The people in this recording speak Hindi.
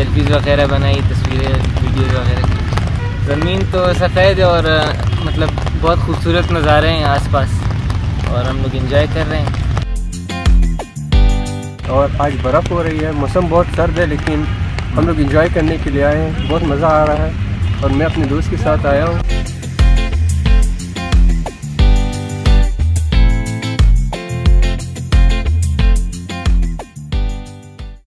सेल्फीज़ वगैरह बनाई, तस्वीरें वीडियोज़ वगैरह की। ज़मीन तो सफ़ेद है और मतलब बहुत खूबसूरत नज़ारे हैं आसपास और हम लोग एंजॉय कर रहे हैं। और आज बर्फ़ हो रही है, मौसम बहुत सर्द है लेकिन हम लोग एंजॉय करने के लिए आए हैं। बहुत मज़ा आ रहा है और मैं अपने दोस्त के साथ आया हूँ।